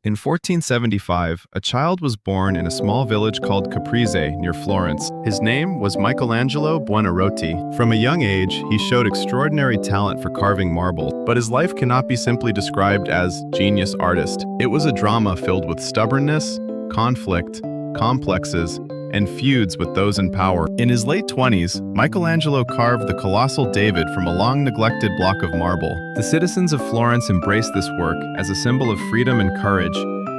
In 1475, a child was born in a small village called Caprese near Florence. His name was Michelangelo Buonarroti. From a young age, he showed extraordinary talent for carving marble, but his life cannot be simply described as genius artist. It was a drama filled with stubbornness, conflict, complexes, and feuds with those in power. In his late 20s, Michelangelo carved the colossal David from a long-neglected block of marble. The citizens of Florence embraced this work as a symbol of freedom and courage,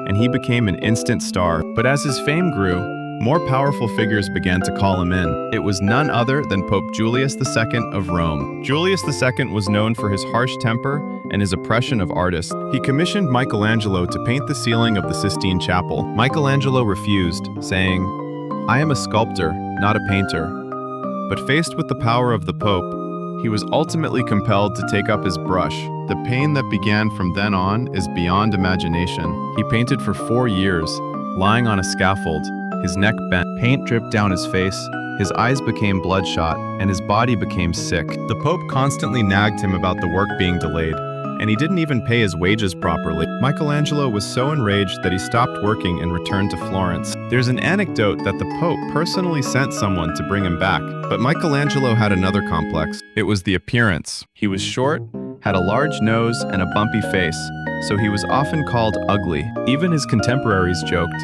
and he became an instant star. But as his fame grew, more powerful figures began to call him in. It was none other than Pope Julius II of Rome. Julius II was known for his harsh temper and his oppression of artists. He commissioned Michelangelo to paint the ceiling of the Sistine Chapel. Michelangelo refused, saying, "I am a sculptor, not a painter." But faced with the power of the Pope, he was ultimately compelled to take up his brush. The pain that began from then on is beyond imagination. He painted for 4 years, lying on a scaffold, his neck bent, paint dripped down his face, his eyes became bloodshot, and his body became sick. The Pope constantly nagged him about the work being delayed, and he didn't even pay his wages properly. Michelangelo was so enraged that he stopped working and returned to Florence. There's an anecdote that the Pope personally sent someone to bring him back, but Michelangelo had another complex. It was the appearance. He was short, had a large nose, and a bumpy face, so he was often called ugly. Even his contemporaries joked,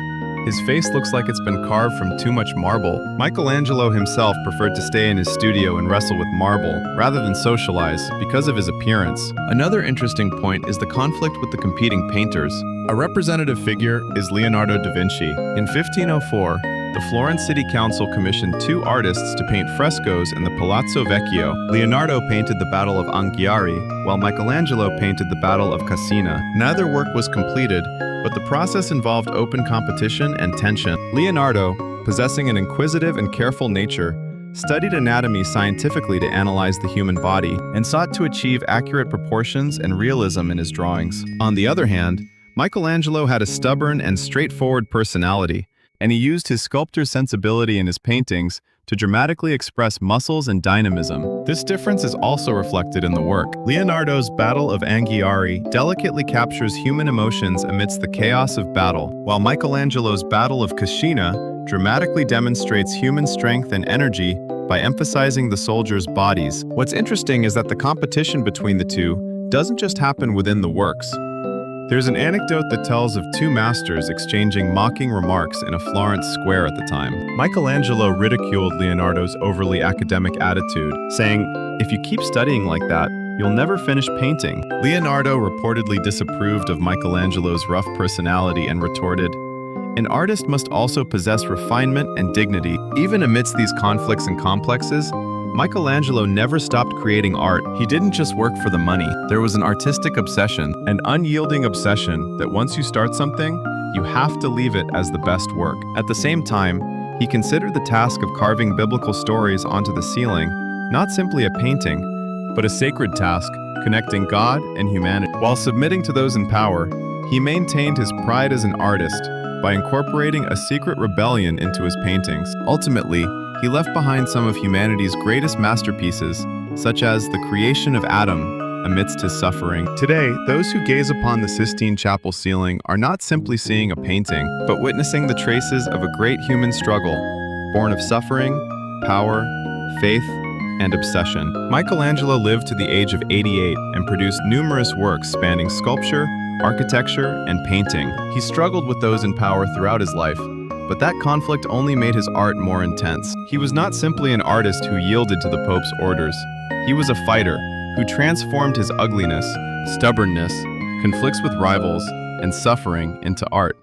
"His face looks like it's been carved from too much marble." Michelangelo himself preferred to stay in his studio and wrestle with marble, rather than socialize, because of his appearance. Another interesting point is the conflict with the competing painters. A representative figure is Leonardo da Vinci. In 1504, the Florence City Council commissioned 2 artists to paint frescoes in the Palazzo Vecchio. Leonardo painted the Battle of Anghiari, while Michelangelo painted the Battle of Cassina. Neither work was completed, but the process involved open competition and tension. Leonardo, possessing an inquisitive and careful nature, studied anatomy scientifically to analyze the human body, and sought to achieve accurate proportions and realism in his drawings. On the other hand, Michelangelo had a stubborn and straightforward personality, and he used his sculptor's sensibility in his paintings to dramatically express muscles and dynamism. This difference is also reflected in the work. Leonardo's Battle of Anghiari delicately captures human emotions amidst the chaos of battle, while Michelangelo's Battle of Cassina dramatically demonstrates human strength and energy by emphasizing the soldiers' bodies. What's interesting is that the competition between the two doesn't just happen within the works. There's an anecdote that tells of 2 masters exchanging mocking remarks in a Florence square at the time. Michelangelo ridiculed Leonardo's overly academic attitude, saying, "If you keep studying like that, you'll never finish painting." Leonardo reportedly disapproved of Michelangelo's rough personality and retorted, "An artist must also possess refinement and dignity." Even amidst these conflicts and complexes, Michelangelo never stopped creating art. He didn't just work for the money. There was an artistic obsession, an unyielding obsession that once you start something, you have to leave it as the best work. At the same time, he considered the task of carving biblical stories onto the ceiling not simply a painting, but a sacred task connecting God and humanity. While submitting to those in power, he maintained his pride as an artist by incorporating a secret rebellion into his paintings. Ultimately, he left behind some of humanity's greatest masterpieces, such as the creation of Adam amidst his suffering. Today, those who gaze upon the Sistine Chapel ceiling are not simply seeing a painting, but witnessing the traces of a great human struggle, born of suffering, power, faith, and obsession. Michelangelo lived to the age of 88 and produced numerous works spanning sculpture, architecture, and painting. He struggled with those in power throughout his life, but that conflict only made his art more intense. He was not simply an artist who yielded to the Pope's orders. He was a fighter who transformed his ugliness, stubbornness, conflicts with rivals, and suffering into art.